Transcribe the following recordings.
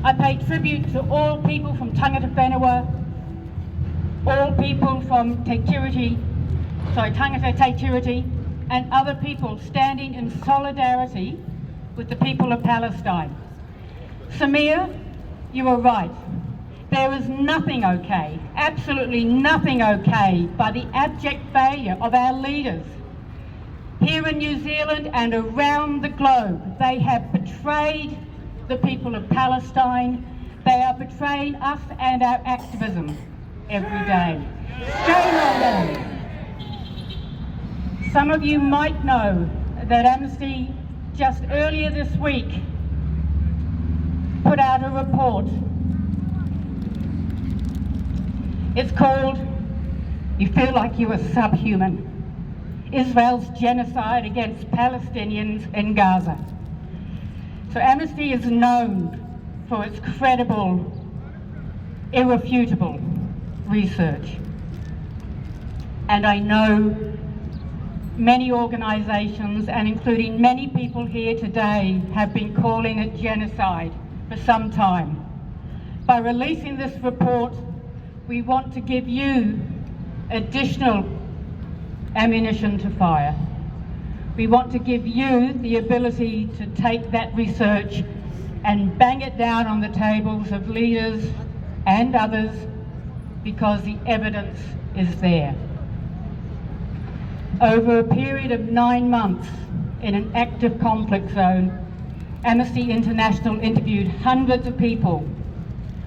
I pay tribute to all people from Tangata Whenua, all people from Tangata Taotearoa, and other people standing in solidarity with the people of Palestine. Samir, you were right. There is nothing okay, absolutely nothing okay, by the abject failure of our leaders. Here in New Zealand and around the globe, they have betrayed the people of Palestine. They are betraying us and our activism every day. Shame on them. Some of you might know that Amnesty just earlier this week put out a report. It's called "You Feel Like You Are Subhuman: Israel's Genocide Against Palestinians in Gaza." So Amnesty is known for its credible, irrefutable research. And I know many organisations, and including many people here today, have been calling it genocide for some time. By releasing this report, we want to give you additional ammunition to fire. We want to give you the ability to take that research and bang it down on the tables of leaders and others, because the evidence is there. Over a period of 9 months in an active conflict zone, Amnesty International interviewed hundreds of people.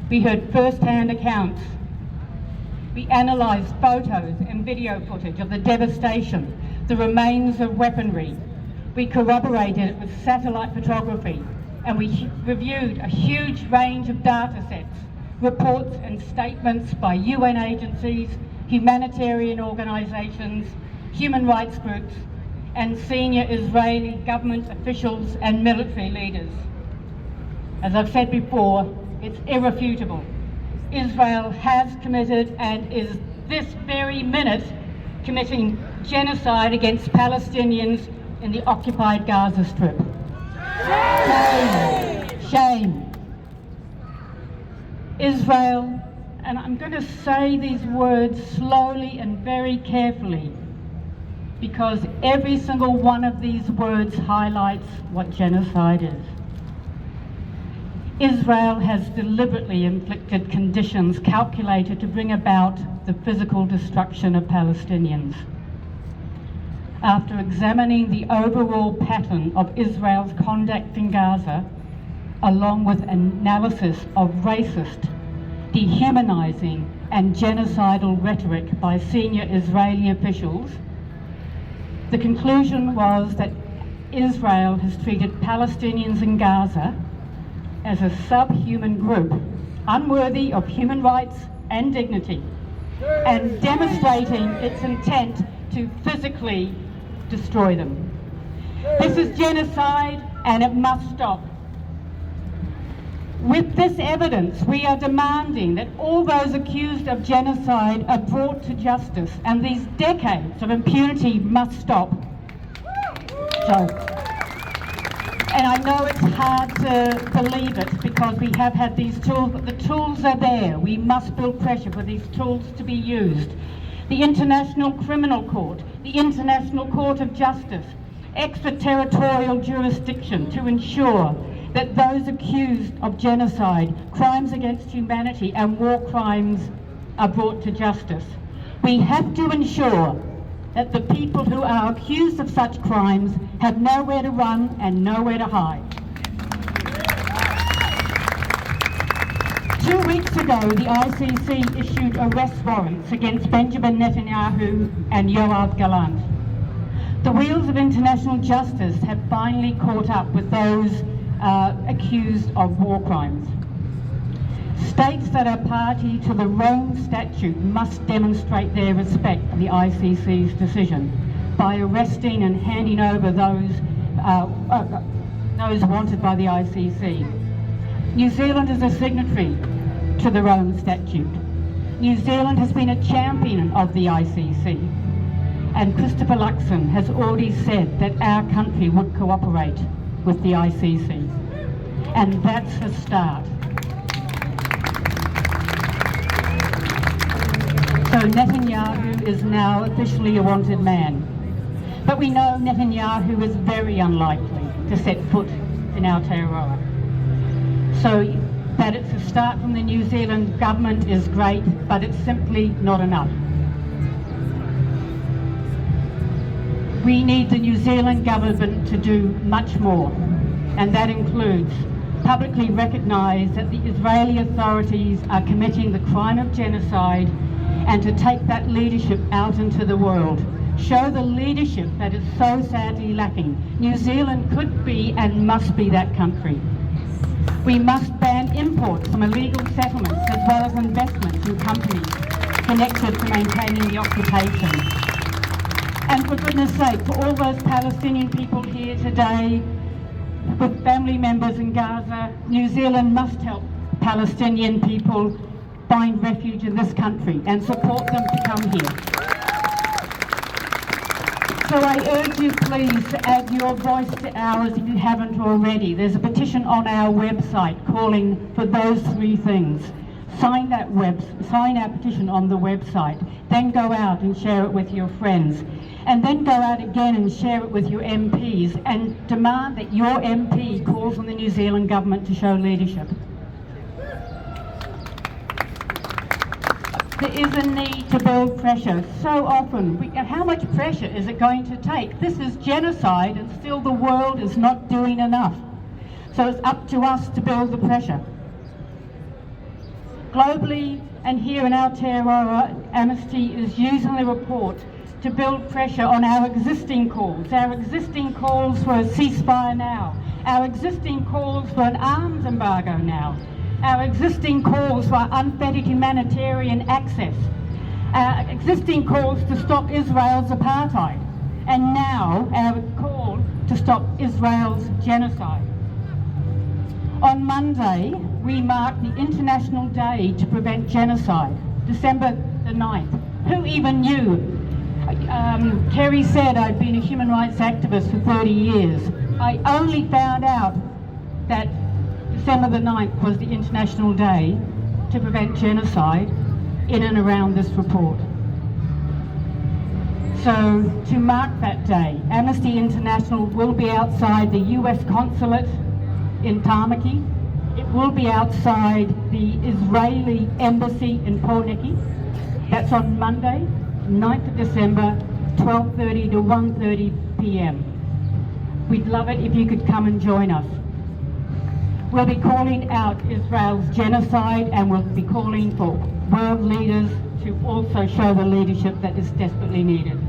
We heard first-hand accounts. We analysed photos and video footage of the devastation, the remains of weaponry. We corroborated it with satellite photography, and we reviewed a huge range of data sets, reports and statements by UN agencies, humanitarian organisations, human rights groups, and senior Israeli government officials and military leaders. As I've said before, it's irrefutable. Israel has committed and is this very minute committing genocide against Palestinians in the occupied Gaza Strip. Shame! Shame! Israel, and I'm going to say these words slowly and very carefully, because every single one of these words highlights what genocide is. Israel has deliberately inflicted conditions calculated to bring about the physical destruction of Palestinians. After examining the overall pattern of Israel's conduct in Gaza, along with analysis of racist, dehumanizing and genocidal rhetoric by senior Israeli officials, the conclusion was that Israel has treated Palestinians in Gaza as a subhuman group, unworthy of human rights and dignity, and demonstrating its intent to physically destroy them. This is genocide, and it must stop. With this evidence, we are demanding that all those accused of genocide are brought to justice, and these decades of impunity must stop. And I know it's hard to believe it because we have had these tools, but the tools are there. We must build pressure for these tools to be used. The International Criminal Court, the International Court of Justice, extraterritorial jurisdiction to ensure that those accused of genocide, crimes against humanity and war crimes are brought to justice. We have to ensure that the people who are accused of such crimes have nowhere to run and nowhere to hide. 2 weeks ago, the ICC issued arrest warrants against Benjamin Netanyahu and Yoav Gallant. The wheels of international justice have finally caught up with those accused of war crimes. States that are party to the Rome Statute must demonstrate their respect for the ICC's decision by arresting and handing over those wanted by the ICC. New Zealand is a signatory to the Rome Statute. New Zealand has been a champion of the ICC, and Christopher Luxon has already said that our country would cooperate with the ICC, and that's a start. Netanyahu is now officially a wanted man. But we know Netanyahu is very unlikely to set foot in Aotearoa. So that it's a start from the New Zealand government is great, but it's simply not enough. We need the New Zealand government to do much more, and that includes publicly recognise that the Israeli authorities are committing the crime of genocide and to take that leadership out into the world. Show the leadership that is so sadly lacking. New Zealand could be and must be that country. We must ban imports from illegal settlements as well as investments in companies connected to maintaining the occupation. And for goodness sake, for all those Palestinian people here today with family members in Gaza, New Zealand must help Palestinian people find refuge in this country and support them to come here. So I urge you please to add your voice to ours if you haven't already. There's a petition on our website calling for those three things. Sign our petition on the website, then go out and share it with your friends. And then go out again and share it with your MPs and demand that your MP calls on the New Zealand government to show leadership. There is a need to build pressure. So often, how much pressure is it going to take? This is genocide and still the world is not doing enough. So it's up to us to build the pressure. Globally and here in Aotearoa, Amnesty is using the report to build pressure on our existing calls for a ceasefire now, our existing calls for an arms embargo now, our existing calls for unfettered humanitarian access, our existing calls to stop Israel's apartheid, and now our call to stop Israel's genocide. On Monday, we mark the International Day to Prevent Genocide, December the 9th. Who even knew? Kerry said I'd been a human rights activist for 30 years. I only found out that December the 9th was the International Day to Prevent Genocide in and around this report. So to mark that day, Amnesty International will be outside the US consulate in Tamaki. It will be outside the Israeli embassy in Poneki. That's on Monday, 9th of December, 12:30 to 1:30 p.m. We'd love it if you could come and join us. We'll be calling out Israel's genocide and we'll be calling for world leaders to also show the leadership that is desperately needed.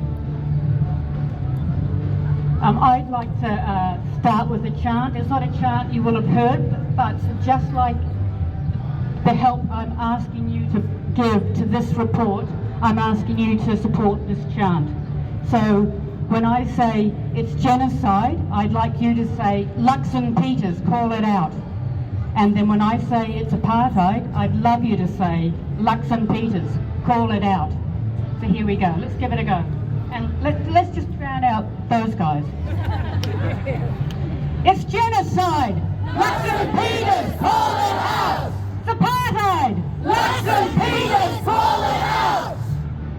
I'd like to start with a chant. It's not a chant you will have heard, but just like the help I'm asking you to give to this report, I'm asking you to support this chant. So when I say it's genocide, I'd like you to say, Luxon Peters, call it out. And then when I say it's apartheid, I'd love you to say, Luxon Peters, call it out. So here we go, let's give it a go. And let's just drown out those guys. It's genocide! Luxon Peters, call it out! It's apartheid! Luxon Peters, call it out!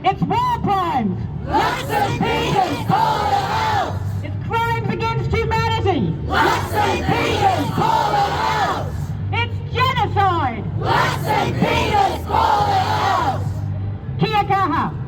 It's war crimes! Luxon Peters, call it out! It's crimes against humanity! Luxon Peters, call it out! It's genocide! Luxon Peters, call it out! Kia kaha!